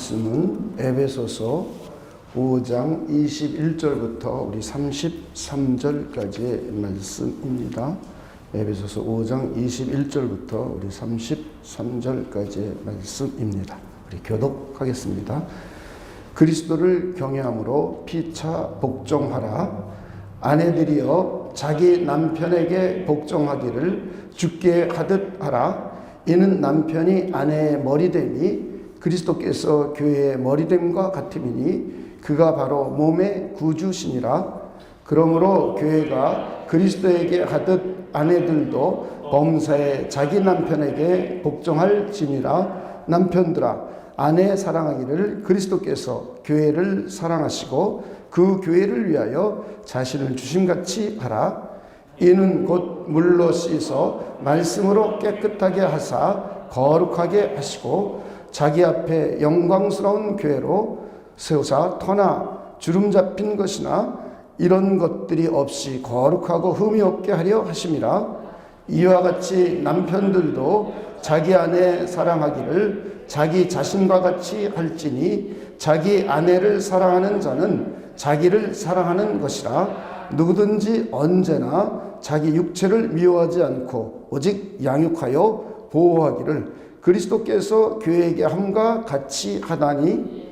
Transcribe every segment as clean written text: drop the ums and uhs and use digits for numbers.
말씀은 에베소서 5장 21절부터 우리 33절까지의 말씀입니다. 에베소서 5장 21절부터 우리 33절까지의 말씀입니다. 우리 교독하겠습니다. 그리스도를 경외함으로 피차 복종하라. 아내들이여 자기 남편에게 복종하기를 주께 하듯 하라. 이는 남편이 아내의 머리됨이 그리스도께서 교회의 머리됨과 같음이니 그가 바로 몸의 구주시니라. 그러므로 교회가 그리스도에게 하듯 아내들도 범사에 자기 남편에게 복종할지니라. 남편들아 아내 사랑하기를 그리스도께서 교회를 사랑하시고 그 교회를 위하여 자신을 주심같이 하라. 이는 곧 물로 씻어 말씀으로 깨끗하게 하사 거룩하게 하시고 자기 앞에 영광스러운 교회로 세우사 터나 주름 잡힌 것이나 이런 것들이 없이 거룩하고 흠이 없게 하려 하심이라. 이와 같이 남편들도 자기 아내 사랑하기를 자기 자신과 같이 할지니 자기 아내를 사랑하는 자는 자기를 사랑하는 것이라. 누구든지 언제나 자기 육체를 미워하지 않고 오직 양육하여 보호하기를 그리스도께서 교회에게 함과 같이 하다니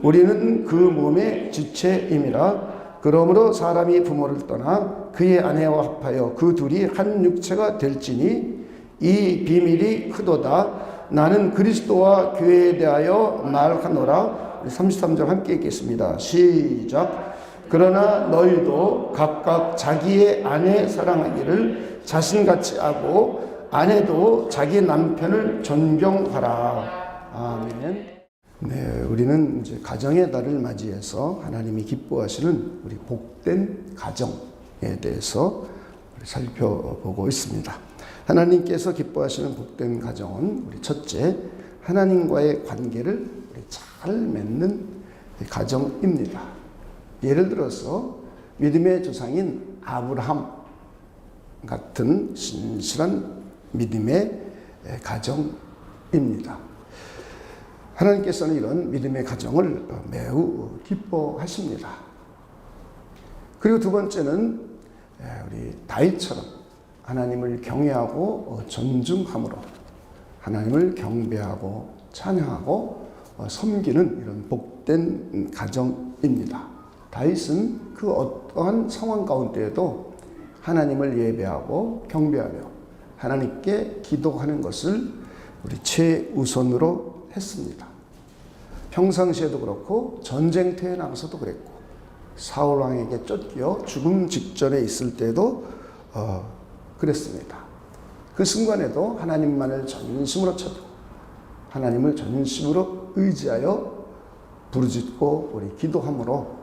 우리는 그 몸의 지체임이라. 그러므로 사람이 부모를 떠나 그의 아내와 합하여 그 둘이 한 육체가 될지니 이 비밀이 크도다. 나는 그리스도와 교회에 대하여 말하노라. 33절 함께 읽겠습니다. 시작. 그러나 너희도 각각 자기의 아내 사랑하기를 자신같이 하고 아내도 자기 남편을 존경하라. 아멘. 네, 우리는 이제 가정의 달을 맞이해서 하나님이 기뻐하시는 우리 복된 가정에 대해서 살펴보고 있습니다. 하나님께서 기뻐하시는 복된 가정은 우리 첫째, 하나님과의 관계를 잘 맺는 가정입니다. 예를 들어서 믿음의 조상인 아브라함 같은 신실한 믿음의 가정입니다. 하나님께서는 이런 믿음의 가정을 매우 기뻐하십니다. 그리고 두 번째는 우리 다윗처럼 하나님을 경외하고 존중함으로 하나님을 경배하고 찬양하고 섬기는 이런 복된 가정입니다. 다윗은 그 어떠한 상황 가운데에도 하나님을 예배하고 경배하며 하나님께 기도하는 것을 우리 최우선으로 했습니다. 평상시에도 그렇고 전쟁터에 나가서도 그랬고 사울 왕에게 쫓겨 죽음 직전에 있을 때도 그랬습니다. 그 순간에도 하나님만을 전심으로 찾고 하나님을 전심으로 의지하여 부르짖고 우리 기도함으로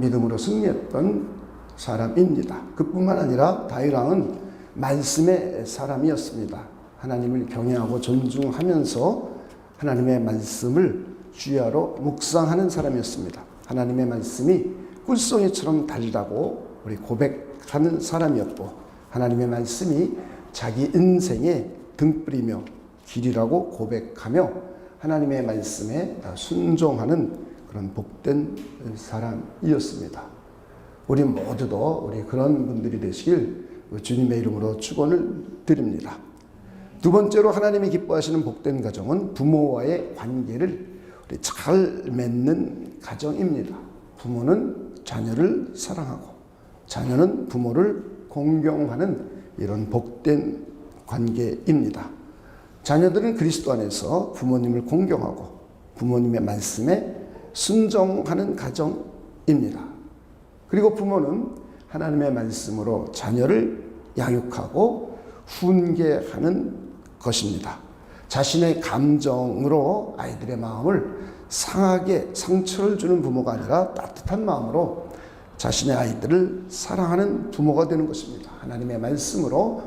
믿음으로 승리했던 사람입니다. 그뿐만 아니라 다윗 왕은 말씀의 사람이었습니다. 하나님을 경외하고 존중하면서 하나님의 말씀을 주야로 묵상하는 사람이었습니다. 하나님의 말씀이 꿀송이처럼 달다고 우리 고백하는 사람이었고 하나님의 말씀이 자기 인생의 등불이며 길이라고 고백하며 하나님의 말씀에 순종하는 그런 복된 사람이었습니다. 우리 모두도 우리 그런 분들이 되시길 주님의 이름으로 축원을 드립니다. 두 번째로 하나님이 기뻐하시는 복된 가정은 부모와의 관계를 우리 잘 맺는 가정입니다. 부모는 자녀를 사랑하고 자녀는 부모를 공경하는 이런 복된 관계입니다. 자녀들은 그리스도 안에서 부모님을 공경하고 부모님의 말씀에 순종하는 가정입니다. 그리고 부모는 하나님의 말씀으로 자녀를 양육하고 훈계하는 것입니다. 자신의 감정으로 아이들의 마음을 상하게 상처를 주는 부모가 아니라 따뜻한 마음으로 자신의 아이들을 사랑하는 부모가 되는 것입니다. 하나님의 말씀으로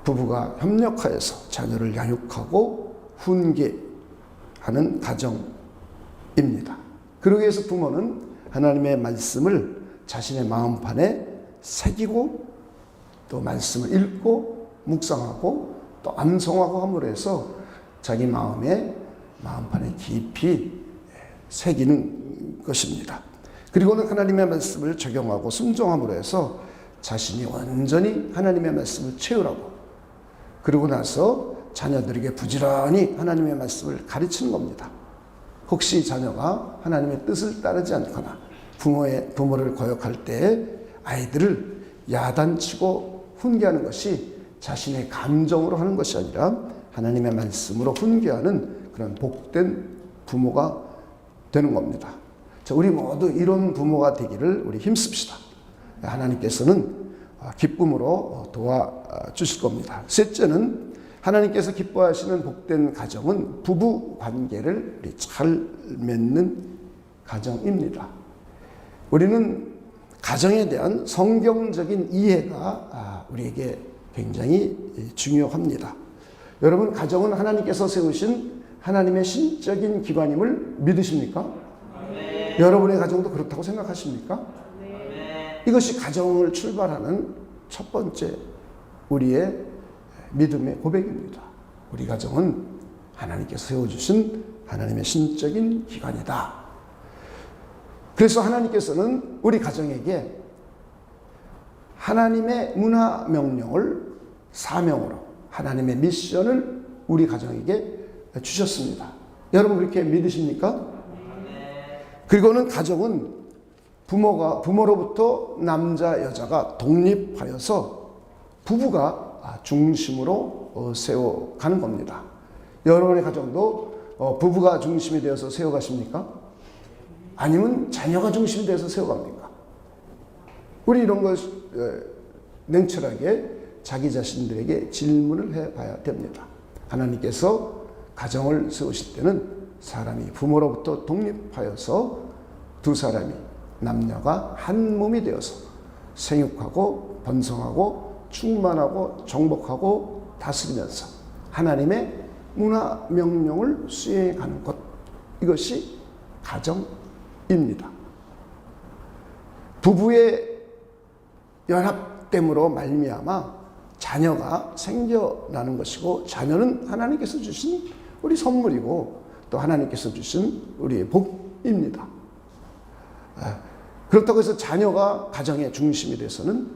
부부가 협력하여서 자녀를 양육하고 훈계하는 가정입니다. 그러기 위해서 부모는 하나님의 말씀을 자신의 마음판에 새기고 또 말씀을 읽고 묵상하고 또 암송하고 함으로 해서 자기 마음에 마음판에 깊이 새기는 것입니다. 그리고는 하나님의 말씀을 적용하고 순종함으로 해서 자신이 완전히 하나님의 말씀을 채우라고, 그러고 나서 자녀들에게 부지런히 하나님의 말씀을 가르치는 겁니다. 혹시 자녀가 하나님의 뜻을 따르지 않거나 부모를 거역할 때 아이들을 야단치고 훈계하는 것이 자신의 감정으로 하는 것이 아니라 하나님의 말씀으로 훈계하는 그런 복된 부모가 되는 겁니다. 자, 우리 모두 이런 부모가 되기를 우리 힘씁시다. 하나님께서는 기쁨으로 도와주실 겁니다. 셋째는 하나님께서 기뻐하시는 복된 가정은 부부 관계를 잘 맺는 가정입니다. 우리는 가정에 대한 성경적인 이해가 우리에게 굉장히 중요합니다. 여러분, 가정은 하나님께서 세우신 하나님의 신적인 기관임을 믿으십니까? 네. 여러분의 가정도 그렇다고 생각하십니까? 네. 이것이 가정을 출발하는 첫 번째 우리의 믿음의 고백입니다. 우리 가정은 하나님께서 세워주신 하나님의 신적인 기관이다. 그래서 하나님께서는 우리 가정에게 하나님의 문화 명령을 사명으로, 하나님의 미션을 우리 가정에게 주셨습니다. 여러분 그렇게 믿으십니까? 그리고는 가정은 부모로부터 남자 여자가 독립하여서 부부가 중심으로 세워가는 겁니다. 여러분의 가정도 부부가 중심이 되어서 세워가십니까? 아니면 자녀가 중심이 되어서 세워갑니까? 우리 이런 것 냉철하게 자기 자신들에게 질문을 해봐야 됩니다. 하나님께서 가정을 세우실 때는 사람이 부모로부터 독립하여서 두 사람이, 남녀가 한 몸이 되어서 생육하고 번성하고 충만하고 정복하고 다스리면서 하나님의 문화 명령을 수행하는 것, 이것이 가정입니다. 부부의 연합됨으로 말미암아 자녀가 생겨나는 것이고, 자녀는 하나님께서 주신 우리 선물이고 또 하나님께서 주신 우리의 복입니다. 그렇다고 해서 자녀가 가정의 중심이 돼서는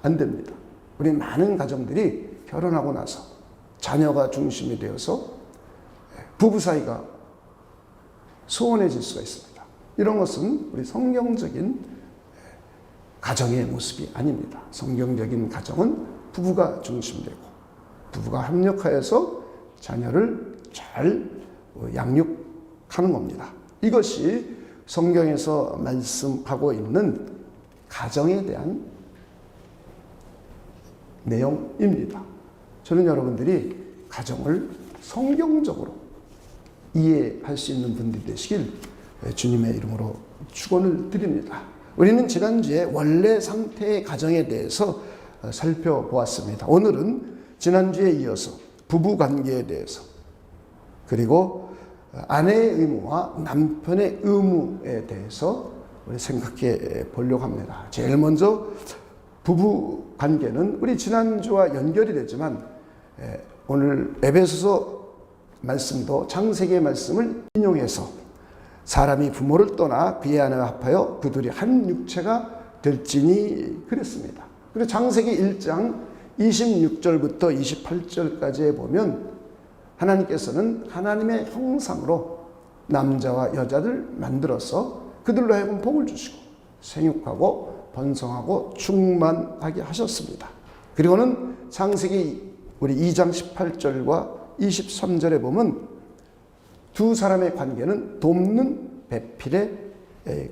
안 됩니다. 우리 많은 가정들이 결혼하고 나서 자녀가 중심이 되어서 부부 사이가 소원해질 수가 있습니다. 이런 것은 우리 성경적인 가정의 모습이 아닙니다. 성경적인 가정은 부부가 중심되고 부부가 합력하여서 자녀를 잘 양육하는 겁니다. 이것이 성경에서 말씀하고 있는 가정에 대한 내용입니다. 저는 여러분들이 가정을 성경적으로 이해할 수 있는 분들이 되시길 주님의 이름으로 축원을 드립니다. 우리는 지난주에 원래 상태의 가정에 대해서 살펴보았습니다. 오늘은 지난주에 이어서 부부관계에 대해서, 그리고 아내의 의무와 남편의 의무에 대해서 우리 생각해 보려고 합니다. 제일 먼저 부부관계는 우리 지난주와 연결이 되지만 오늘 에베소서 말씀도 창세기의 말씀을 인용해서 사람이 부모를 떠나 그의 아내와 합하여 그들이 한 육체가 될지니 그랬습니다. 그리고 창세기 1장 26절부터 28절까지에 보면 하나님께서는 하나님의 형상으로 남자와 여자를 만들어서 그들로 하여금 복을 주시고 생육하고 번성하고 충만하게 하셨습니다. 그리고는 창세기 우리 2장 18절과 23절에 보면 두 사람의 관계는 돕는 배필의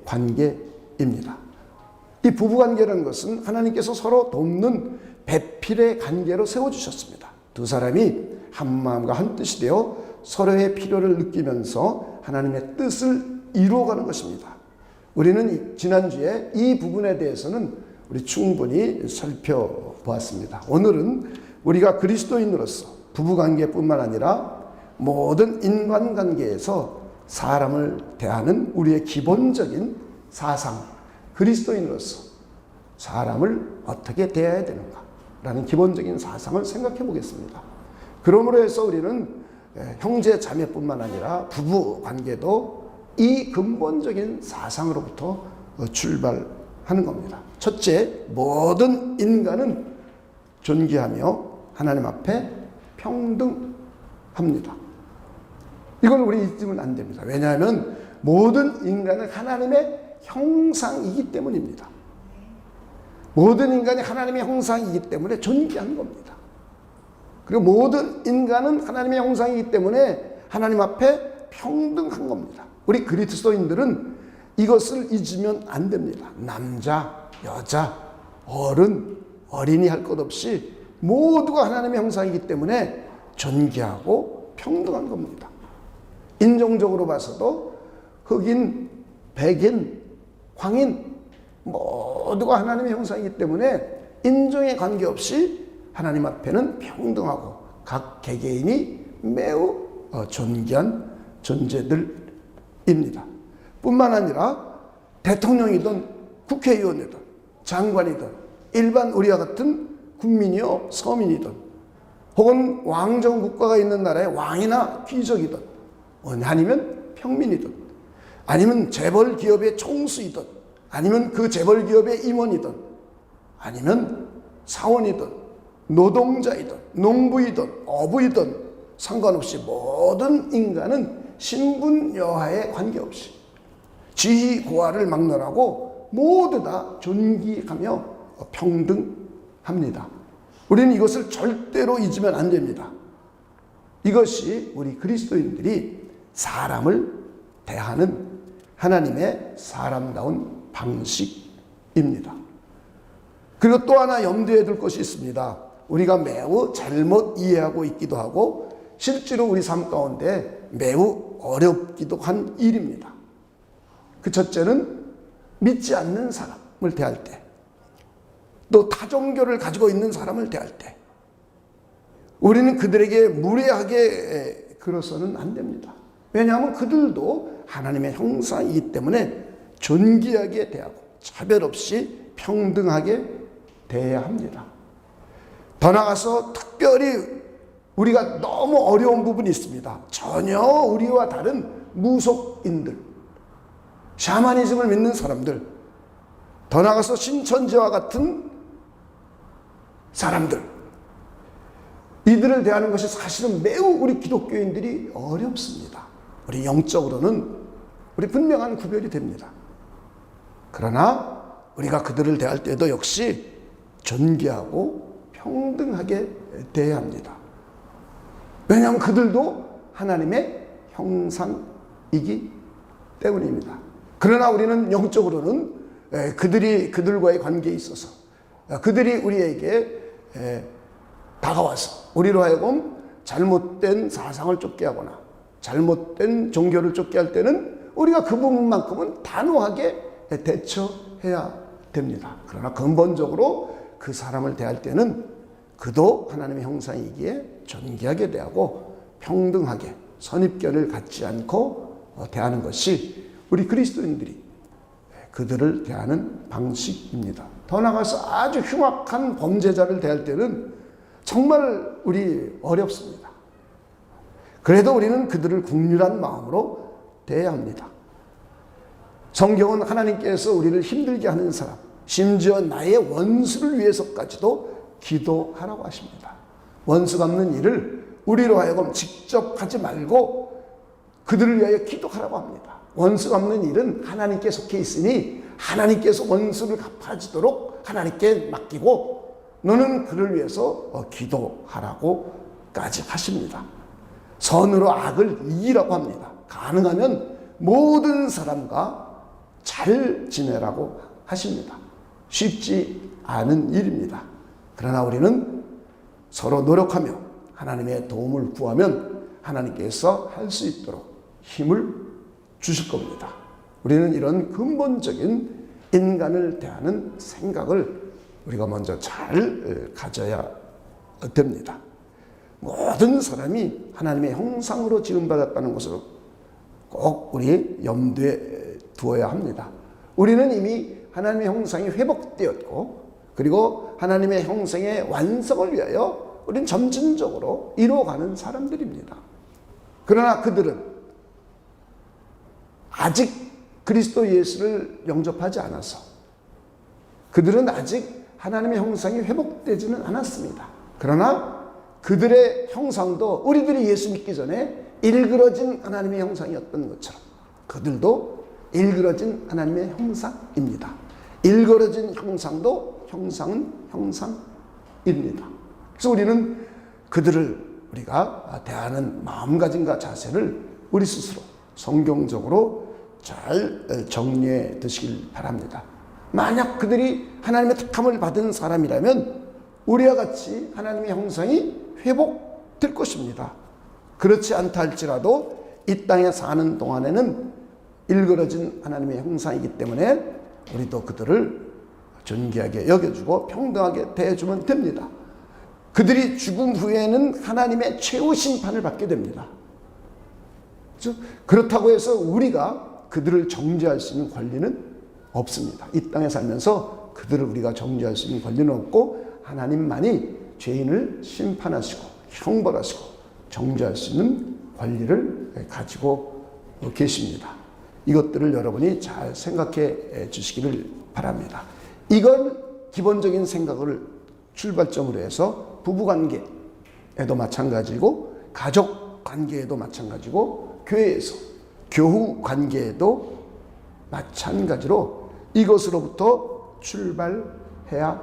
관계입니다. 이 부부관계라는 것은 하나님께서 서로 돕는 배필의 관계로 세워주셨습니다. 두 사람이 한 마음과 한 뜻이 되어 서로의 필요를 느끼면서 하나님의 뜻을 이루어가는 것입니다. 우리는 지난주에 이 부분에 대해서는 우리 충분히 살펴보았습니다. 오늘은 우리가 그리스도인으로서 부부관계뿐만 아니라 모든 인간관계에서 사람을 대하는 우리의 기본적인 사상, 그리스도인으로서 사람을 어떻게 대해야 되는가 라는 기본적인 사상을 생각해 보겠습니다. 그러므로 해서 우리는 형제 자매뿐만 아니라 부부 관계도 이 근본적인 사상으로부터 출발하는 겁니다. 첫째, 모든 인간은 존귀하며 하나님 앞에 평등합니다. 이걸 우리 잊으면 안 됩니다. 왜냐하면 모든 인간은 하나님의 형상이기 때문입니다. 모든 인간이 하나님의 형상이기 때문에 존귀한 겁니다. 그리고 모든 인간은 하나님의 형상이기 때문에 하나님 앞에 평등한 겁니다. 우리 그리스도인들은 이것을 잊으면 안 됩니다. 남자, 여자, 어른, 어린이 할 것 없이 모두가 하나님의 형상이기 때문에 존귀하고 평등한 겁니다. 인종적으로 봐서도 흑인, 백인, 황인 모두가 하나님의 형상이기 때문에 인종에 관계없이 하나님 앞에는 평등하고 각 개개인이 매우 존귀한 존재들입니다. 뿐만 아니라 대통령이든 국회의원이든 장관이든 일반 우리와 같은 국민이요 서민이든 혹은 왕정 국가가 있는 나라의 왕이나 귀족이든 아니면 평민이든 아니면 재벌 기업의 총수이든 아니면 그 재벌 기업의 임원이든 아니면 사원이든 노동자이든 농부이든 어부이든 상관없이 모든 인간은 신분 여하에 관계없이 지위 고하를 막론하고 모두 다 존귀하며 평등합니다. 우리는 이것을 절대로 잊으면 안 됩니다. 이것이 우리 그리스도인들이 사람을 대하는 하나님의 사람다운 방식입니다. 그리고 또 하나 염두에 둘 것이 있습니다. 우리가 매우 잘못 이해하고 있기도 하고 실제로 우리 삶 가운데 매우 어렵기도 한 일입니다. 그 첫째는 믿지 않는 사람을 대할 때, 또 타종교를 가지고 있는 사람을 대할 때 우리는 그들에게 무례하게 굴어서는 안 됩니다. 왜냐하면 그들도 하나님의 형상이기 때문에 존귀하게 대하고 차별 없이 평등하게 대해야 합니다. 더 나아가서 특별히 우리가 너무 어려운 부분이 있습니다. 전혀 우리와 다른 무속인들, 샤머니즘을 믿는 사람들, 더 나아가서 신천지와 같은 사람들, 이들을 대하는 것이 사실은 매우 우리 기독교인들이 어렵습니다. 우리 영적으로는 우리 분명한 구별이 됩니다. 그러나 우리가 그들을 대할 때도 역시 존귀하고 평등하게 대해야 합니다. 왜냐하면 그들도 하나님의 형상이기 때문입니다. 그러나 우리는 영적으로는 그들과의 관계에 있어서 그들이 우리에게 다가와서 우리로 하여금 잘못된 사상을 쫓게 하거나 잘못된 종교를 쫓게 할 때는 우리가 그 부분만큼은 단호하게 대처해야 됩니다. 그러나 근본적으로 그 사람을 대할 때는 그도 하나님의 형상이기에 존귀하게 대하고 평등하게 선입견을 갖지 않고 대하는 것이 우리 그리스도인들이 그들을 대하는 방식입니다. 더 나아가서 아주 흉악한 범죄자를 대할 때는 정말 우리 어렵습니다. 그래도 우리는 그들을 긍휼한 마음으로 대해야 합니다. 성경은 하나님께서 우리를 힘들게 하는 사람, 심지어 나의 원수를 위해서까지도 기도하라고 하십니다. 원수 갚는 일을 우리로 하여금 직접 하지 말고 그들을 위하여 기도하라고 합니다. 원수 갚는 일은 하나님께 속해 있으니 하나님께서 원수를 갚아주도록 하나님께 맡기고 너는 그를 위해서 기도하라고까지 하십니다. 선으로 악을 이기라고 합니다. 가능하면 모든 사람과 잘 지내라고 하십니다. 쉽지 않은 일입니다. 그러나 우리는 서로 노력하며 하나님의 도움을 구하면 하나님께서 할 수 있도록 힘을 주실 겁니다. 우리는 이런 근본적인 인간을 대하는 생각을 우리가 먼저 잘 가져야 됩니다. 모든 사람이 하나님의 형상으로 지음받았다는 것을 꼭 우리 염두에 두어야 합니다. 우리는 이미 하나님의 형상이 회복되었고 그리고 하나님의 형상의 완성을 위하여 우리는 점진적으로 이루어가는 사람들입니다. 그러나 그들은 아직 그리스도 예수를 영접하지 않아서 그들은 아직 하나님의 형상이 회복되지는 않았습니다. 그러나 그들의 형상도 우리들이 예수 믿기 전에 일그러진 하나님의 형상이었던 것처럼 그들도 일그러진 하나님의 형상입니다. 일그러진 형상도 형상은 형상입니다. 그래서 우리는 그들을 우리가 대하는 마음가짐과 자세를 우리 스스로 성경적으로 잘 정리해 두시길 바랍니다. 만약 그들이 하나님의 택함을 받은 사람이라면 우리와 같이 하나님의 형상이 회복될 것입니다. 그렇지 않다 할지라도 이 땅에 사는 동안에는 일그러진 하나님의 형상이기 때문에 우리도 그들을 존귀하게 여겨주고 평등하게 대해주면 됩니다. 그들이 죽음 후에는 하나님의 최후 심판을 받게 됩니다. 그렇다고 해서 우리가 그들을 정죄할 수 있는 권리는 없습니다. 이 땅에 살면서 그들을 우리가 정죄할 수 있는 권리는 없고 하나님만이 죄인을 심판하시고 형벌하시고 정죄할 수 있는 권리를 가지고 계십니다. 이것들을 여러분이 잘 생각해 주시기를 바랍니다. 이건 기본적인 생각을 출발점으로 해서 부부관계에도 마찬가지고 가족관계에도 마찬가지고 교회에서 교우관계에도 마찬가지로 이것으로부터 출발해야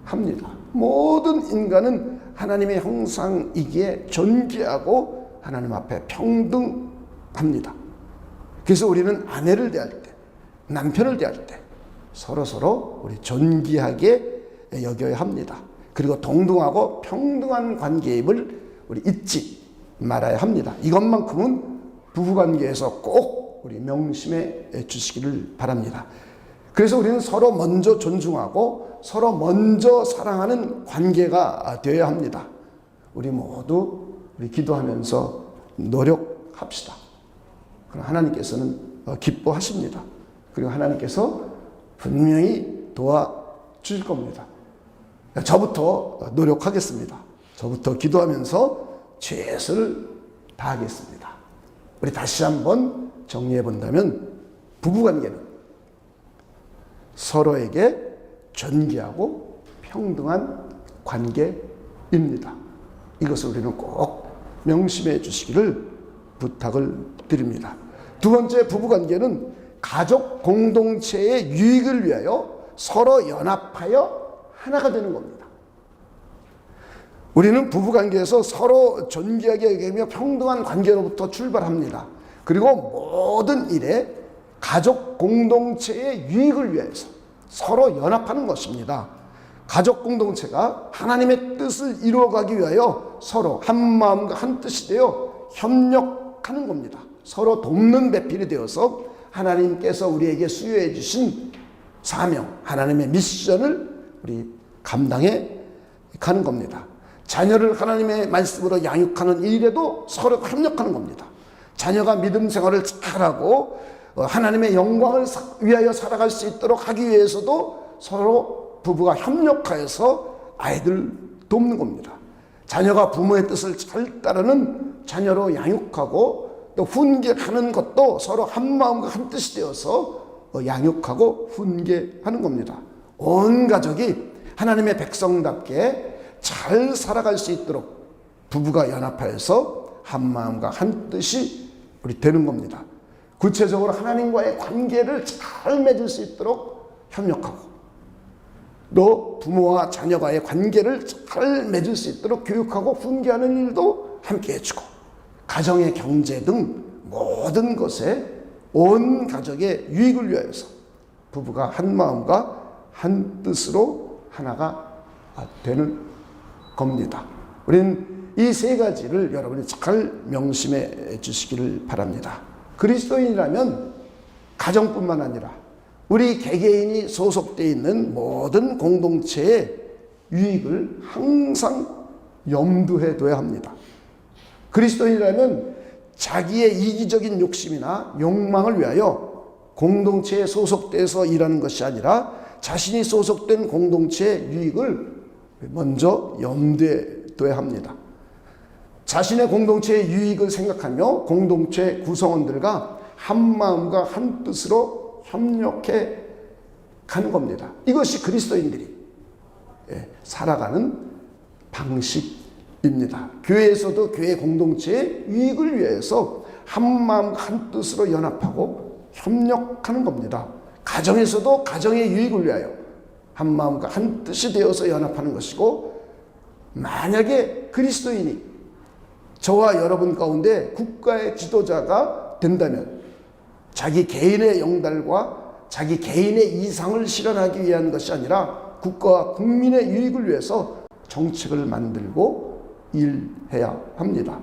합니다. 모든 인간은 하나님의 형상이기에 존귀하고 하나님 앞에 평등합니다. 그래서 우리는 아내를 대할 때, 남편을 대할 때 서로 우리 존귀하게 여겨야 합니다. 그리고 동등하고 평등한 관계임을 우리 잊지 말아야 합니다. 이것만큼은 부부관계에서 꼭 우리 명심해 주시기를 바랍니다. 그래서 우리는 서로 먼저 존중하고 서로 먼저 사랑하는 관계가 되어야 합니다. 우리 모두 우리 기도하면서 노력합시다. 그럼 하나님께서는 기뻐하십니다. 그리고 하나님께서 분명히 도와주실 겁니다. 저부터 노력하겠습니다. 저부터 기도하면서 최선을 다하겠습니다. 우리 다시 한번 정리해 본다면 부부관계는 서로에게 존귀하고 평등한 관계입니다. 이것을 우리는 꼭 명심해 주시기를 부탁을 드립니다. 두 번째, 부부관계는 가족 공동체의 유익을 위하여 서로 연합하여 하나가 되는 겁니다. 우리는 부부관계에서 서로 존귀하게 여기며 평등한 관계로부터 출발합니다. 그리고 모든 일에 가족 공동체의 유익을 위해서 서로 연합하는 것입니다. 가족 공동체가 하나님의 뜻을 이루어가기 위하여 서로 한 마음과 한 뜻이 되어 협력하는 겁니다. 서로 돕는 배필이 되어서 하나님께서 우리에게 수여해 주신 사명, 하나님의 미션을 우리 감당해 가는 겁니다. 자녀를 하나님의 말씀으로 양육하는 일에도 서로 협력하는 겁니다. 자녀가 믿음 생활을 잘하고 하나님의 영광을 위하여 살아갈 수 있도록 하기 위해서도 서로 부부가 협력하여서 아이들 돕는 겁니다. 자녀가 부모의 뜻을 잘 따르는 자녀로 양육하고 또 훈계하는 것도 서로 한 마음과 한 뜻이 되어서 양육하고 훈계하는 겁니다. 온 가족이 하나님의 백성답게 잘 살아갈 수 있도록 부부가 연합하여서 한 마음과 한 뜻이 우리 되는 겁니다. 구체적으로 하나님과의 관계를 잘 맺을 수 있도록 협력하고 또 부모와 자녀와의 관계를 잘 맺을 수 있도록 교육하고 훈계하는 일도 함께 해주고 가정의 경제 등 모든 것에 온 가족의 유익을 위하여서 부부가 한 마음과 한 뜻으로 하나가 되는 겁니다. 우리는 이 세 가지를 여러분이 잘 명심해 주시기를 바랍니다. 그리스도인이라면 가정뿐만 아니라 우리 개개인이 소속되어 있는 모든 공동체의 유익을 항상 염두해 둬야 합니다. 그리스도인이라면 자기의 이기적인 욕심이나 욕망을 위하여 공동체에 소속돼서 일하는 것이 아니라 자신이 소속된 공동체의 유익을 먼저 염두에 둬야 합니다. 자신의 공동체의 유익을 생각하며 공동체 구성원들과 한 마음과 한 뜻으로 협력해 가는 겁니다. 이것이 그리스도인들이 살아가는 방식입니다. 교회에서도 교회 공동체의 유익을 위해서 한 마음 한 뜻으로 연합하고 협력하는 겁니다. 가정에서도 가정의 유익을 위하여 한 마음과 한 뜻이 되어서 연합하는 것이고, 만약에 그리스도인이 저와 여러분 가운데 국가의 지도자가 된다면 자기 개인의 영달과 자기 개인의 이상을 실현하기 위한 것이 아니라 국가와 국민의 유익을 위해서 정책을 만들고 일해야 합니다.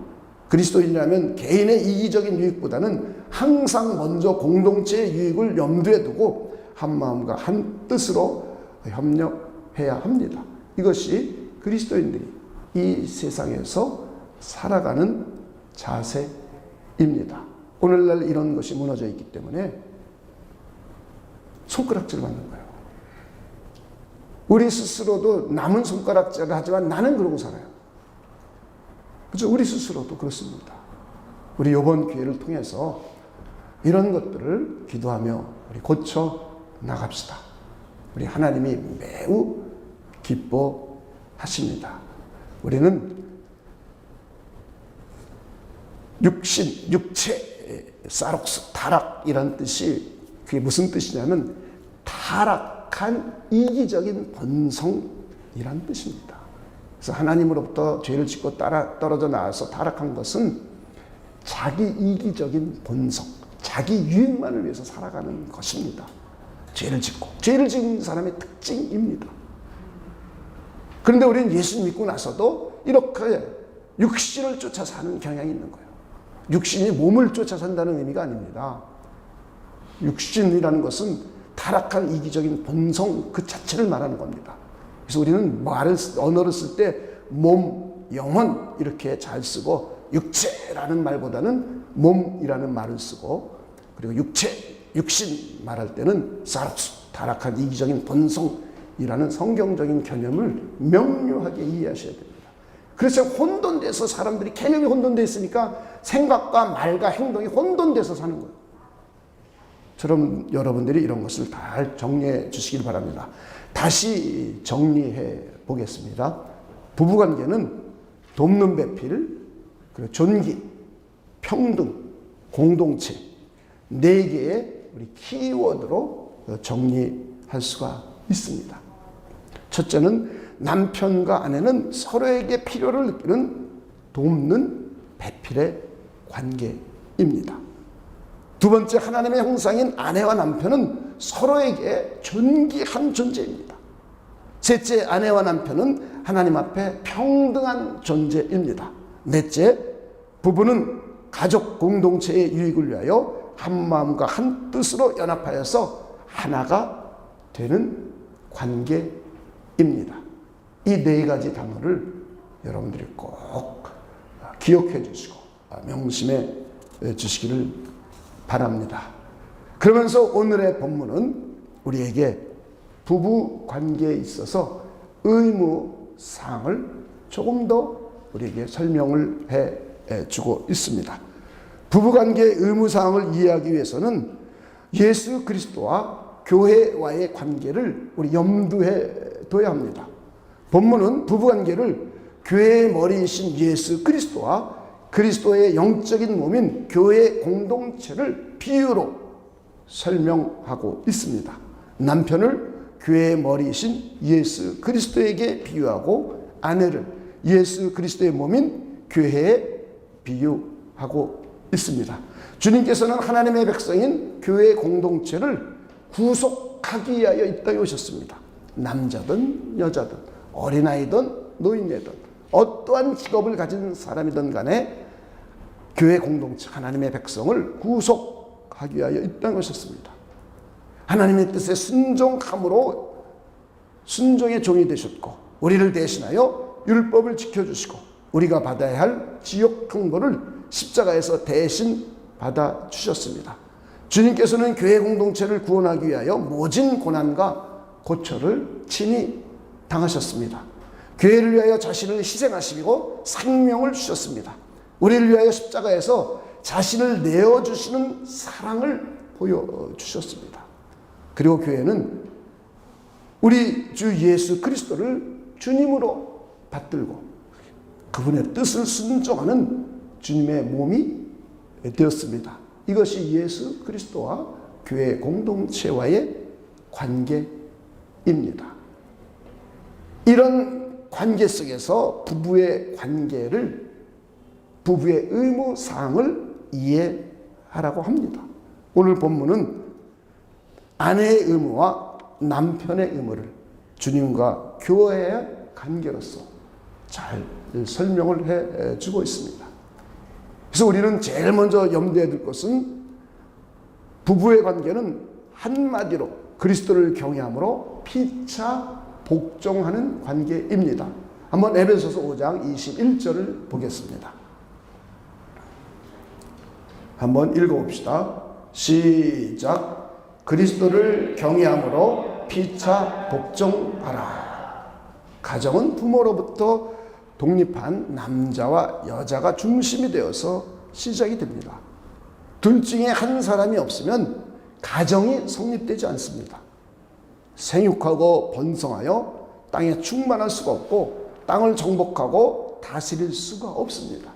그리스도인이라면 개인의 이기적인 유익보다는 항상 먼저 공동체의 유익을 염두에 두고 한 마음과 한 뜻으로 협력해야 합니다. 이것이 그리스도인들이 이 세상에서 살아가는 자세입니다. 오늘날 이런 것이 무너져 있기 때문에 손가락질을 받는 거예요. 우리 스스로도 남은 손가락질을 하지만 나는 그러고 살아요. 그렇죠? 우리 스스로도 그렇습니다. 우리 이번 기회를 통해서 이런 것들을 기도하며 우리 고쳐 나갑시다. 우리 하나님이 매우 기뻐하십니다. 우리는 육신, 육체, 사록스, 타락이라는 뜻이, 그게 무슨 뜻이냐면 타락한 이기적인 본성이란 뜻입니다. 그래서 하나님으로부터 죄를 짓고 떨어져 나와서 타락한 것은 자기 이기적인 본성, 자기 유익만을 위해서 살아가는 것입니다. 죄를 짓고, 죄를 지은 사람의 특징입니다. 그런데 우리는 예수 믿고 나서도 이렇게 육신을 쫓아 사는 경향이 있는 거예요. 육신이 몸을 쫓아 산다는 의미가 아닙니다. 육신이라는 것은 타락한 이기적인 본성 그 자체를 말하는 겁니다. 그래서 우리는 언어를 쓸 때 몸, 영혼 이렇게 잘 쓰고, 육체라는 말보다는 몸이라는 말을 쓰고, 그리고 육신 말할 때는 사르스, 타락한 이기적인 본성이라는 성경적인 개념을 명료하게 이해하셔야 됩니다. 그래서 혼돈돼서 사람들이 개념이 혼돈돼 있으니까 생각과 말과 행동이 혼돈돼서 사는 거예요. 저럼 여러분들이 이런 것을 잘 정리해 주시길 바랍니다. 다시 정리해 보겠습니다. 부부관계는 돕는 배필, 그리고 존귀, 평등, 공동체 4개의 우리 키워드로 정리할 수가 있습니다. 첫째는 남편과 아내는 서로에게 필요를 느끼는 돕는 배필의 관계입니다. 두 번째, 하나님의 형상인 아내와 남편은 서로에게 존귀한 존재입니다. 셋째, 아내와 남편은 하나님 앞에 평등한 존재입니다. 넷째, 부부는 가족 공동체의 유익을 위하여 한 마음과 한 뜻으로 연합하여서 하나가 되는 관계입니다. 이 4가지 단어를 여러분들이 꼭 기억해 주시고 명심해 주시기를 바랍니다. 그러면서 오늘의 본문은 우리에게 부부 관계에 있어서 의무사항을 조금 더 우리에게 설명을 해 주고 있습니다. 부부관계의 의무사항을 이해하기 위해서는 예수 그리스도와 교회와의 관계를 우리 염두에 둬야 합니다. 본문은 부부관계를 교회의 머리이신 예수 그리스도와 그리스도의 영적인 몸인 교회 공동체를 비유로 설명하고 있습니다. 남편을 교회의 머리이신 예수 그리스도에게 비유하고 아내를 예수 그리스도의 몸인 교회에 비유하고 있습니다. 주님께서는 하나님의 백성인 교회 공동체를 구속하기 위하여 이 땅에 오셨습니다. 남자든 여자든 어린아이든 노인네든 어떠한 직업을 가진 사람이든 간에 교회 공동체 하나님의 백성을 구속하기 위하여 이 땅에 오셨습니다. 하나님의 뜻에 순종함으로 순종의 종이 되셨고 우리를 대신하여 율법을 지켜주시고 우리가 받아야 할 지옥 형벌을 십자가에서 대신 받아주셨습니다. 주님께서는 교회 공동체를 구원하기 위하여 모진 고난과 고초를 친히 당하셨습니다. 교회를 위하여 자신을 희생하시고 생명을 주셨습니다. 우리를 위하여 십자가에서 자신을 내어주시는 사랑을 보여주셨습니다. 그리고 교회는 우리 주 예수 그리스도를 주님으로 받들고 그분의 뜻을 순종하는 주님의 몸이 되었습니다. 이것이 예수 그리스도와 교회 공동체와의 관계입니다. 이런 관계 속에서 부부의 관계를, 부부의 의무사항을 이해하라고 합니다. 오늘 본문은 아내의 의무와 남편의 의무를 주님과 교회의 관계로서 잘 설명을 해주고 있습니다. 그래서 우리는 제일 먼저 염두에 둘 것은 부부의 관계는 한마디로 그리스도를 경외함으로 피차 복종하는 관계입니다. 한번 에베소서 5장 21절을 보겠습니다. 한번 읽어봅시다. 시작. 그리스도를 경외함으로 피차 복종하라. 가정은 부모로부터 독립한 남자와 여자가 중심이 되어서 시작이 됩니다. 둘 중에 한 사람이 없으면 가정이 성립되지 않습니다. 생육하고 번성하여 땅에 충만할 수가 없고 땅을 정복하고 다스릴 수가 없습니다.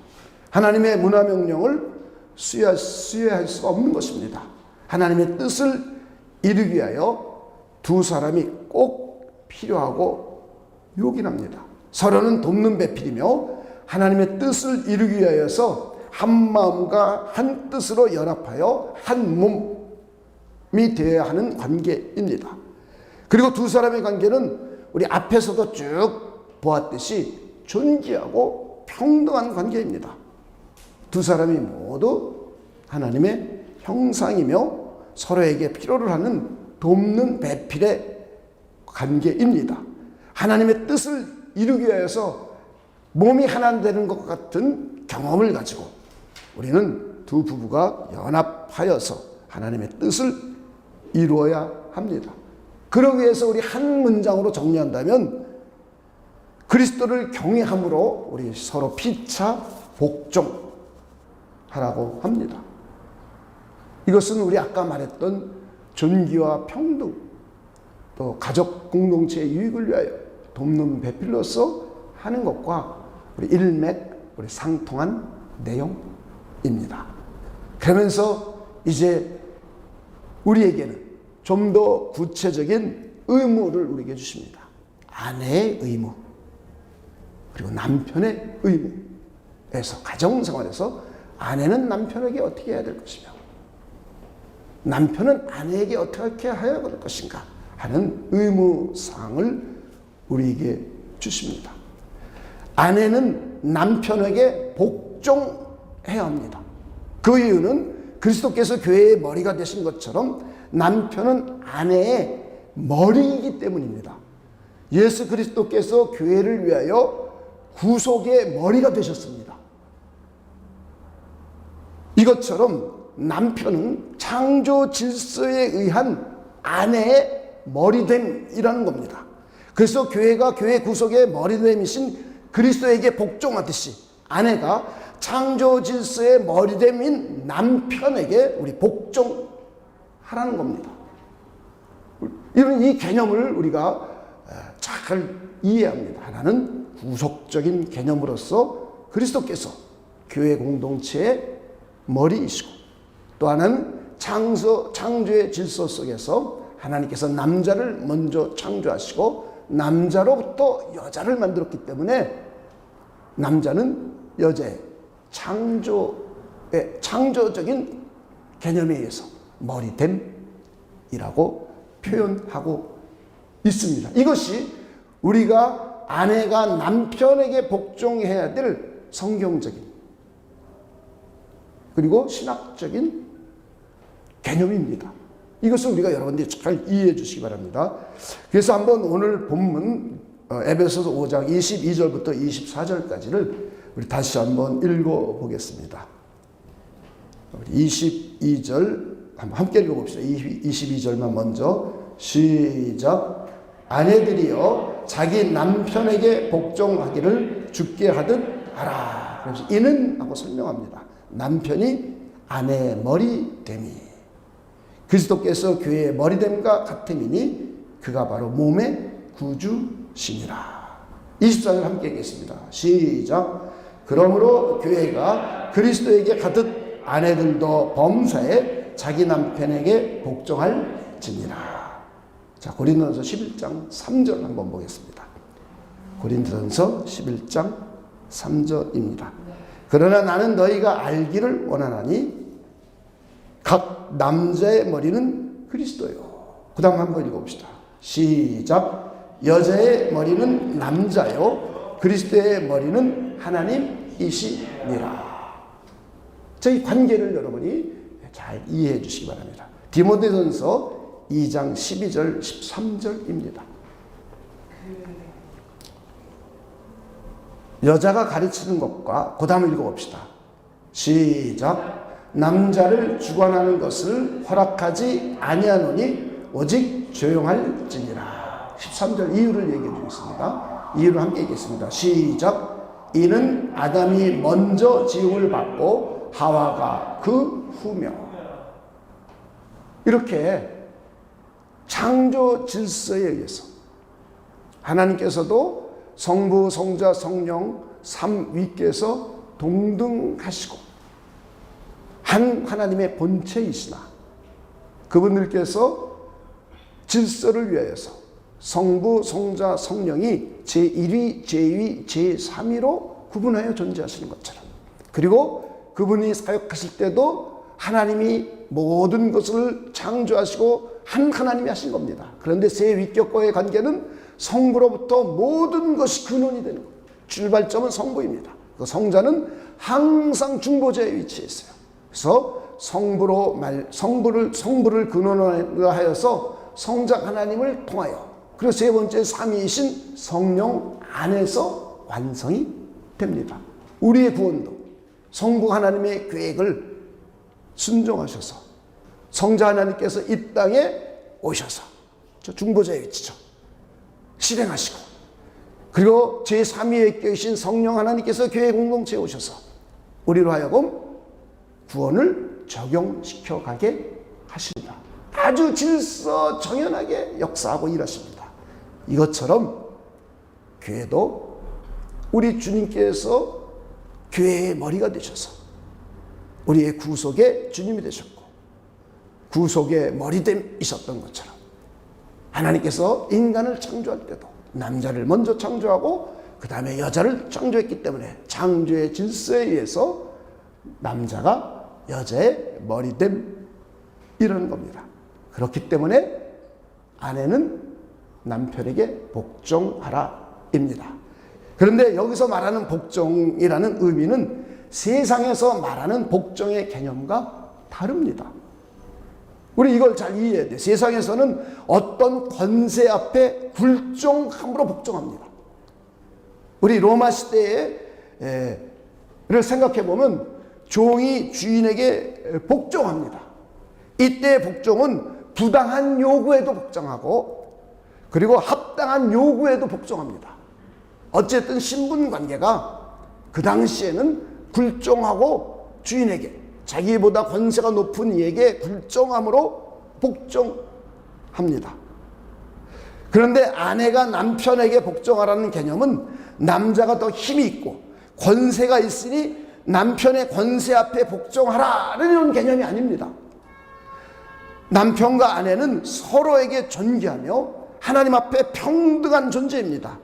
하나님의 문화명령을 수혜할 수가 없는 것입니다. 하나님의 뜻을 이루기 위하여 두 사람이 꼭 필요하고 요긴합니다. 서로는 돕는 배필이며 하나님의 뜻을 이루기 위하여서 한 마음과 한 뜻으로 연합하여 한 몸이 되어야 하는 관계입니다. 그리고 두 사람의 관계는 우리 앞에서도 쭉 보았듯이 존귀하고 평등한 관계입니다. 두 사람이 모두 하나님의 형상이며 서로에게 필요를 하는 돕는 배필의 관계입니다. 하나님의 뜻을 이루기 위해서 몸이 하나 되는 것 같은 경험을 가지고 우리는 두 부부가 연합하여서 하나님의 뜻을 이루어야 합니다. 그러기 위해서 우리 한 문장으로 정리한다면 그리스도를 경외함으로 우리 서로 피차 복종하라고 합니다. 이것은 우리 아까 말했던 존귀와 평등, 또 가족 공동체의 유익을 위하여 돕는 배필로서 하는 것과 우리 우리 상통한 내용입니다. 그러면서 이제 우리에게는 좀 더 구체적인 의무를 우리에게 주십니다. 아내의 의무, 그리고 남편의 의무에서 가정생활에서 아내는 남편에게 어떻게 해야 될 것이며 남편은 아내에게 어떻게 해야 될 것인가 하는 의무사항을 우리에게 주십니다. 아내는 남편에게 복종해야 합니다. 그 이유는 그리스도께서 교회의 머리가 되신 것처럼 남편은 아내의 머리이기 때문입니다. 예수 그리스도께서 교회를 위하여 구속의 머리가 되셨습니다. 이것처럼 남편은 창조 질서에 의한 아내의 머리됨이라는 겁니다. 그래서 교회가 교회 구속의 머리됨이신 그리스도에게 복종하듯이 아내가 창조 질서의 머리됨인 남편에게 우리 복종하라는 겁니다. 이런 이 개념을 우리가 잘 이해합니다. 하나는 구속적인 개념으로서 그리스도께서 교회 공동체의 머리이시고, 또 하나는 창조의 질서 속에서 하나님께서 남자를 먼저 창조하시고 남자로부터 여자를 만들었기 때문에 남자는 여자의 창조적인 개념에 의해서 머리됨이라고 표현하고 있습니다. 이것이 우리가 아내가 남편에게 복종해야 될 성경적인 그리고 신학적인 개념입니다. 이것을 우리가 여러분들이 잘 이해해 주시기 바랍니다. 그래서 한번 오늘 본문 에베소서 5장 22절부터 24절까지를 우리 다시 한번 읽어보겠습니다. 22절 한번 함께 읽어봅시다. 22절만 먼저 시작. 아내들이여 자기 남편에게 복종하기를 주께 하듯 하라. 그래서 이는 하고 설명합니다. 남편이 아내의 머리됨이 그리스도께서 교회의 머리됨과 같음이니 그가 바로 몸의 구주시니라. 24절 함께 읽겠습니다. 시작. 그러므로 교회가 그리스도에게 가듯 아내들도 범사에 자기 남편에게 복종할지니라. 자, 고린도전서 11장 3절 한번 보겠습니다. 고린도전서 11장 3절입니다. 그러나 나는 너희가 알기를 원하나니 각 남자의 머리는 그리스도요. 그 다음 한번 읽어봅시다. 시작. 여자의 머리는 남자요 그리스도의 머리는 하나님이시니라. 저희 관계를 여러분이 잘 이해해 주시기 바랍니다. 디모데전서 2장 12절 13절입니다. 여자가 가르치는 것과 그 다음을 읽어봅시다. 시작. 남자를 주관하는 것을 허락하지 아니하노니 오직 조용할지니라. 13절 이유를 얘기해 주겠습니다. 이유를 함께 읽겠습니다. 시작. 이는 아담이 먼저 지음을 받고 하와가 그 후며. 이렇게 창조 질서에 의해서 하나님께서도 성부, 성자, 성령 삼위께서 동등하시고 한 하나님의 본체이시나 그분들께서 질서를 위하여서 성부, 성자, 성령이 제1위, 제2위, 제3위로 구분하여 존재하시는 것처럼 그리고 그분이 사역하실 때도 하나님이 모든 것을 창조하시고 한 하나님이 하신 겁니다. 그런데 세 위격과의 관계는 성부로부터 모든 것이 근원이 되는 거예요. 출발점은 성부입니다. 그 성자는 항상 중보자의 위치에 있어요. 그래서 성부를 근원으로 하여서 성자 하나님을 통하여 그리고 세 번째 삼위이신 성령 안에서 완성이 됩니다. 우리의 구원도 성부 하나님의 계획을 순종하셔서 성자 하나님께서 이 땅에 오셔서 저 중보자의 위치죠. 실행하시고 그리고 제3위에 계신 성령 하나님께서 교회 공동체에 오셔서 우리로 하여금 구원을 적용시켜 가게 하십니다. 아주 질서 정연하게 역사하고 일하십니다. 이것처럼 교회도 우리 주님께서 교회의 머리가 되셔서 우리의 구속의 주님이 되셨고 구속의 머리됨이셨던 것처럼 하나님께서 인간을 창조할 때도 남자를 먼저 창조하고 그 다음에 여자를 창조했기 때문에 창조의 질서에 의해서 남자가 여자의 머리됨이라는 겁니다. 그렇기 때문에 아내는 남편에게 복종하라입니다. 그런데 여기서 말하는 복종이라는 의미는 세상에서 말하는 복종의 개념과 다릅니다. 우리 이걸 잘 이해해야 돼요. 세상에서는 어떤 권세 앞에 굴종함으로 복종합니다. 우리 로마 시대를 생각해 보면 종이 주인에게 복종합니다. 이때의 복종은 부당한 요구에도 복종하고 그리고 합당한 요구에도 복종합니다. 어쨌든 신분 관계가 그 당시에는 굴종하고 주인에게 자기보다 권세가 높은 이에게 굴종함으로 복종합니다. 그런데 아내가 남편에게 복종하라는 개념은 남자가 더 힘이 있고 권세가 있으니 남편의 권세 앞에 복종하라는 이런 개념이 아닙니다. 남편과 아내는 서로에게 존귀하며 하나님 앞에 평등한 존재입니다.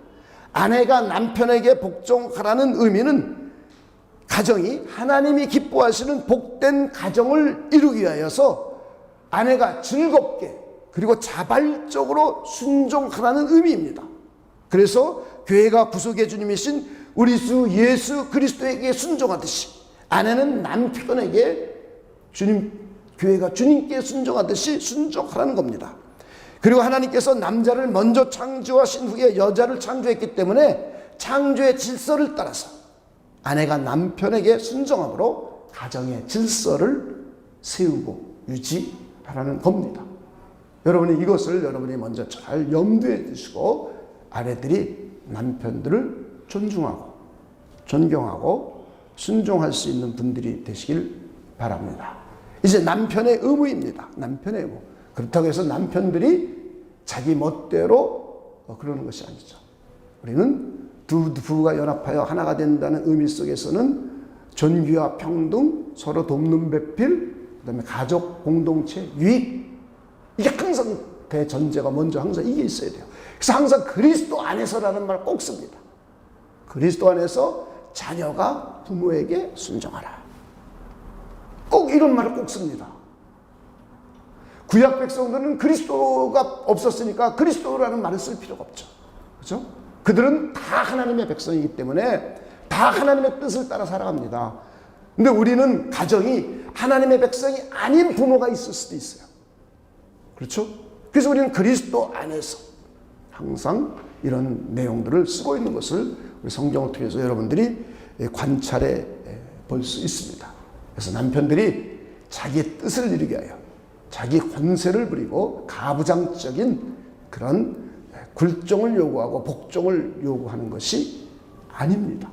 아내가 남편에게 복종하라는 의미는 가정이 하나님이 기뻐하시는 복된 가정을 이루기 위하여서 아내가 즐겁게 그리고 자발적으로 순종하라는 의미입니다. 그래서 교회가 구속의 주님이신 우리 주 예수 그리스도에게 순종하듯이 아내는 남편에게 교회가 주님께 순종하듯이 순종하라는 겁니다. 그리고 하나님께서 남자를 먼저 창조하신 후에 여자를 창조했기 때문에 창조의 질서를 따라서 아내가 남편에게 순종함으로 가정의 질서를 세우고 유지하라는 겁니다. 여러분이 이것을 여러분이 먼저 잘 염두에 두시고 아내들이 남편들을 존중하고 존경하고 순종할 수 있는 분들이 되시길 바랍니다. 이제 남편의 의무입니다. 남편의 의무. 그렇다고 해서 남편들이 자기 멋대로 그러는 것이 아니죠. 우리는 두 부부가 연합하여 하나가 된다는 의미 속에서는 존귀와 평등, 서로 돕는 배필, 그다음에 가족 공동체 유익, 이게 항상 대전제가 먼저 항상 이게 있어야 돼요. 그래서 항상 그리스도 안에서라는 말 꼭 씁니다. 그리스도 안에서 자녀가 부모에게 순종하라. 꼭 이런 말을 꼭 씁니다. 구약 백성들은 그리스도가 없었으니까 그리스도라는 말을 쓸 필요가 없죠. 그렇죠? 그들은 다 하나님의 백성이기 때문에 다 하나님의 뜻을 따라 살아갑니다. 근데 우리는 가정이 하나님의 백성이 아닌 부모가 있을 수도 있어요. 그렇죠? 그래서 우리는 그리스도 안에서 항상 이런 내용들을 쓰고 있는 것을 우리 성경을 통해서 여러분들이 관찰해 볼 수 있습니다. 그래서 남편들이 자기의 뜻을 이루게 하여 자기 권세를 부리고 가부장적인 그런 굴종을 요구하고 복종을 요구하는 것이 아닙니다.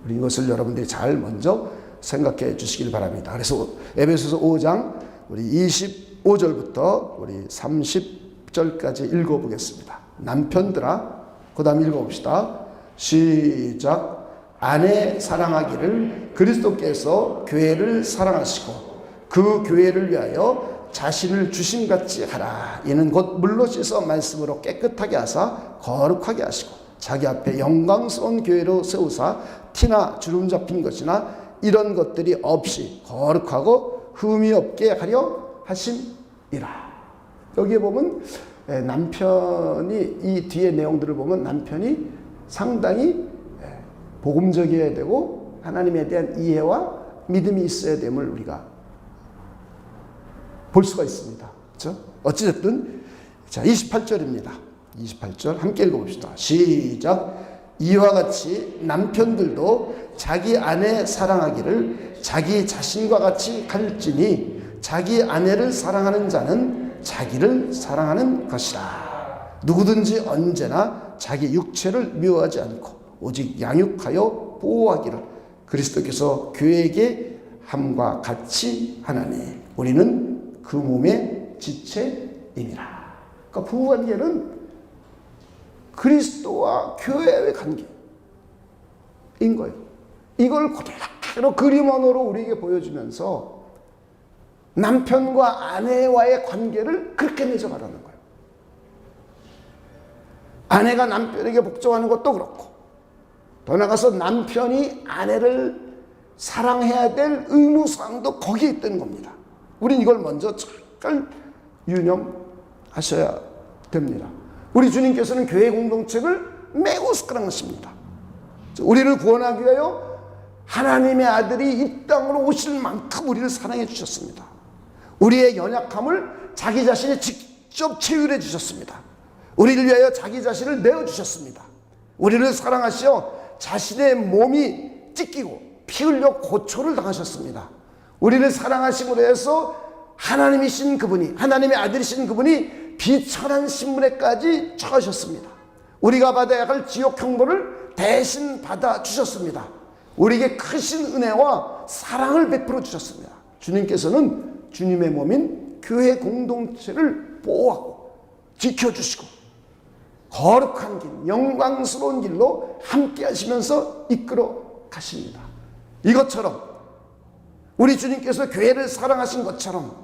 우리 이것을 여러분들이 잘 먼저 생각해 주시길 바랍니다. 그래서 에베소서 5장 우리 25절부터 우리 30절까지 읽어보겠습니다. 남편들아, 그 다음 읽어봅시다. 시작. 아내 사랑하기를 그리스도께서 교회를 사랑하시고 그 교회를 위하여 자신을 주심같이 하라. 이는 곧 물로 씻어 말씀으로 깨끗하게 하사 거룩하게 하시고 자기 앞에 영광스러운 교회로 세우사 티나 주름 잡힌 것이나 이런 것들이 없이 거룩하고 흠이 없게 하려 하심이라. 여기에 보면 남편이 이 뒤에 내용들을 보면 남편이 상당히 복음적이어야 되고 하나님에 대한 이해와 믿음이 있어야 됨을 우리가 볼 수가 있습니다. 그렇죠? 어찌됐든 자 28절입니다. 28절 함께 읽어봅시다. 시작. 이와 같이 남편들도 자기 아내 사랑하기를 자기 자신과 같이 할지니 자기 아내를 사랑하는 자는 자기를 사랑하는 것이라. 누구든지 언제나 자기 육체를 미워하지 않고 오직 양육하여 보호하기를 그리스도께서 교회에게 함과 같이 하나니 우리는 그 몸의 지체이니라. 그러니까 부부관계는 그리스도와 교회의 관계인 거예요. 이걸 그대로 그림원으로 우리에게 보여주면서 남편과 아내와의 관계를 그렇게 맺어가라는 거예요. 아내가 남편에게 복종하는 것도 그렇고 더 나아가서 남편이 아내를 사랑해야 될 의무사항도 거기에 있다는 겁니다. 우린 이걸 먼저 잘 유념하셔야 됩니다. 우리 주님께서는 교회 공동체를 매우 사랑하십니다. 우리를 구원하기 위하여 하나님의 아들이 이 땅으로 오실 만큼 우리를 사랑해 주셨습니다. 우리의 연약함을 자기 자신이 직접 체휼해 주셨습니다. 우리를 위하여 자기 자신을 내어주셨습니다. 우리를 사랑하시어 자신의 몸이 찢기고 피 흘려 고초를 당하셨습니다. 우리를 사랑하심으로 해서 하나님이신 그분이, 하나님의 아들이신 그분이 비천한 신문에까지 처하셨습니다. 우리가 받아야 할 지옥 형벌을 대신 받아주셨습니다. 우리에게 크신 은혜와 사랑을 베풀어 주셨습니다. 주님께서는 주님의 몸인 교회 공동체를 보호하고 지켜주시고 거룩한 길, 영광스러운 길로 함께 하시면서 이끌어 가십니다. 이것처럼 우리 주님께서 교회를 사랑하신 것처럼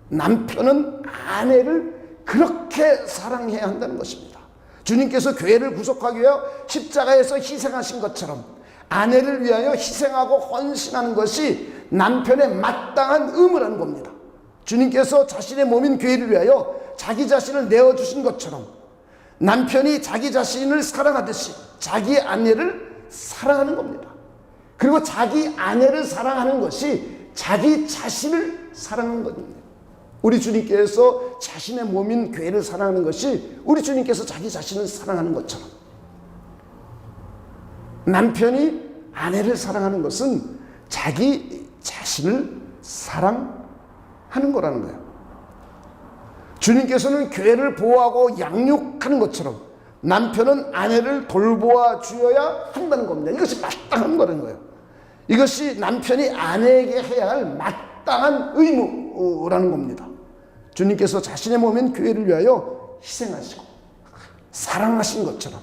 남편은 아내를 그렇게 사랑해야 한다는 것입니다. 주님께서 교회를 구속하기 위하여 십자가에서 희생하신 것처럼 아내를 위하여 희생하고 헌신하는 것이 남편의 마땅한 의무라는 겁니다. 주님께서 자신의 몸인 교회를 위하여 자기 자신을 내어주신 것처럼 남편이 자기 자신을 사랑하듯이 자기 아내를 사랑하는 겁니다. 그리고 자기 아내를 사랑하는 것이 자기 자신을 사랑하는 겁니다. 우리 주님께서 자신의 몸인 교회를 사랑하는 것이 우리 주님께서 자기 자신을 사랑하는 것처럼 남편이 아내를 사랑하는 것은 자기 자신을 사랑하는 거라는 거예요. 주님께서는 교회를 보호하고 양육하는 것처럼 남편은 아내를 돌보아 주어야 한다는 겁니다. 이것이 마땅한 거라는 거예요. 이것이 남편이 아내에게 해야 할 마땅한 의무라는 겁니다. 주님께서 자신의 몸인 교회를 위하여 희생하시고 사랑하신 것처럼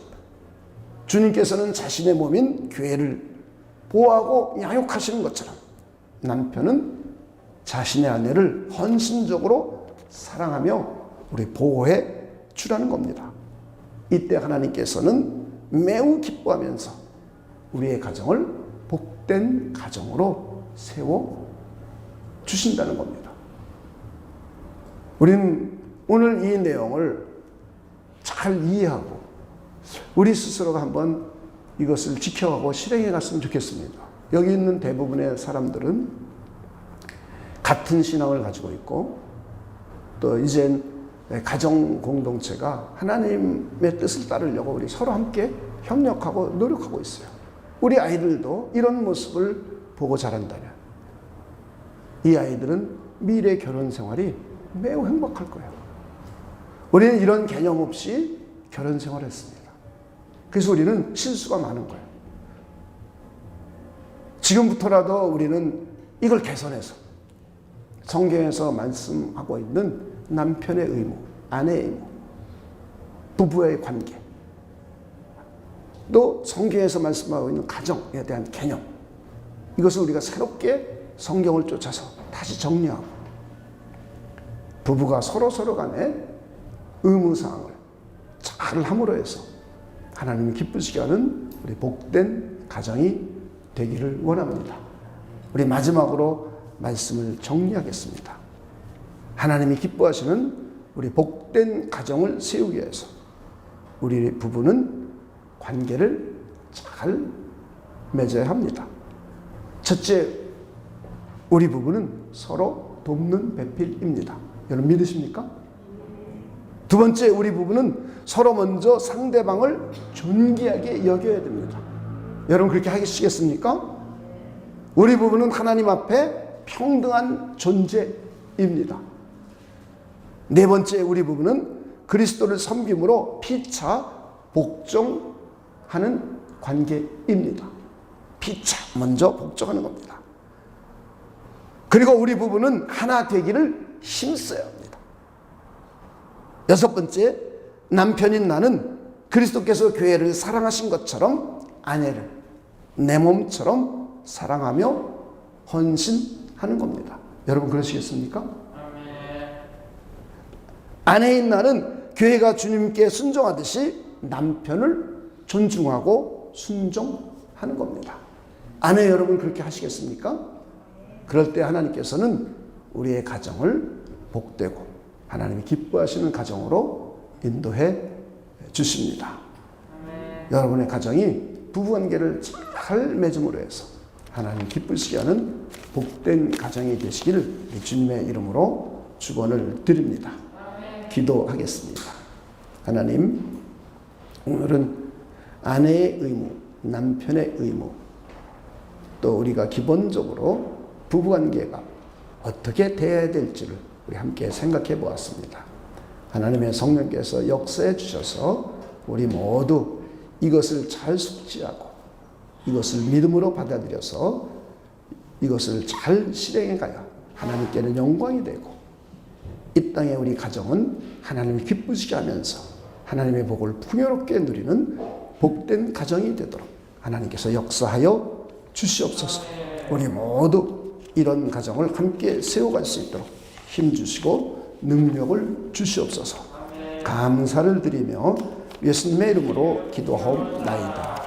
주님께서는 자신의 몸인 교회를 보호하고 양육하시는 것처럼 남편은 자신의 아내를 헌신적으로 사랑하며 우리 보호해 주라는 겁니다. 이때 하나님께서는 매우 기뻐하면서 우리의 가정을 복된 가정으로 세워 주신다는 겁니다. 우리는 오늘 이 내용을 잘 이해하고 우리 스스로가 한번 이것을 지켜가고 실행해 갔으면 좋겠습니다. 여기 있는 대부분의 사람들은 같은 신앙을 가지고 있고 또 이젠 가정 공동체가 하나님의 뜻을 따르려고 우리 서로 함께 협력하고 노력하고 있어요. 우리 아이들도 이런 모습을 보고 자란다면 이 아이들은 미래 결혼 생활이 매우 행복할 거예요. 우리는 이런 개념 없이 결혼 생활을 했습니다. 그래서 우리는 실수가 많은 거예요. 지금부터라도 우리는 이걸 개선해서 성경에서 말씀하고 있는 남편의 의무, 아내의 의무, 부부의 관계, 또 성경에서 말씀하고 있는 가정에 대한 개념, 이것을 우리가 새롭게 성경을 쫓아서 다시 정리하고 부부가 서로 간에 의무사항을 잘 함으로 해서 하나님이 기쁘시게 하는 우리 복된 가정이 되기를 원합니다. 우리 마지막으로 말씀을 정리하겠습니다. 하나님이 기뻐하시는 우리 복된 가정을 세우기 위해서 우리 부부는 관계를 잘 맺어야 합니다. 첫째, 우리 부부는 서로 돕는 배필입니다. 여러분 믿으십니까? 두 번째, 우리 부부는 서로 먼저 상대방을 존귀하게 여겨야 됩니다. 여러분 그렇게 하시겠습니까? 우리 부부는 하나님 앞에 평등한 존재입니다. 네 번째, 우리 부부는 그리스도를 섬김으로 피차 복종하는 관계입니다. 피차 먼저 복종하는 겁니다. 그리고 우리 부부는 하나 되기를 힘써야 합니다. 여섯 번째, 남편인 나는 그리스도께서 교회를 사랑하신 것처럼 아내를 내 몸처럼 사랑하며 헌신하는 겁니다. 여러분 그러시겠습니까? 아내인 나는 교회가 주님께 순종하듯이 남편을 존중하고 순종하는 겁니다. 아내 여러분 그렇게 하시겠습니까? 그럴 때 하나님께서는 우리의 가정을 복되고 하나님이 기뻐하시는 가정으로 인도해 주십니다. 여러분의 가정이 부부관계를 잘 맺음으로 해서 하나님 기쁘시게 하는 복된 가정이 되시기를 주님의 이름으로 축원을 드립니다. 기도하겠습니다. 하나님, 오늘은 아내의 의무, 남편의 의무, 또 우리가 기본적으로 부부관계가 어떻게 되어야 될지를 우리 함께 생각해 보았습니다. 하나님의 성령께서 역사해 주셔서 우리 모두 이것을 잘 숙지하고 이것을 믿음으로 받아들여서 이것을 잘 실행해 가야 하나님께는 영광이 되고 이 땅에 우리 가정은 하나님을 기쁘시게 하면서 하나님의 복을 풍요롭게 누리는 복된 가정이 되도록 하나님께서 역사하여 주시옵소서. 우리 모두 이런 가정을 함께 세워갈 수 있도록 힘주시고 능력을 주시옵소서. 감사를 드리며 예수님의 이름으로 기도하옵나이다.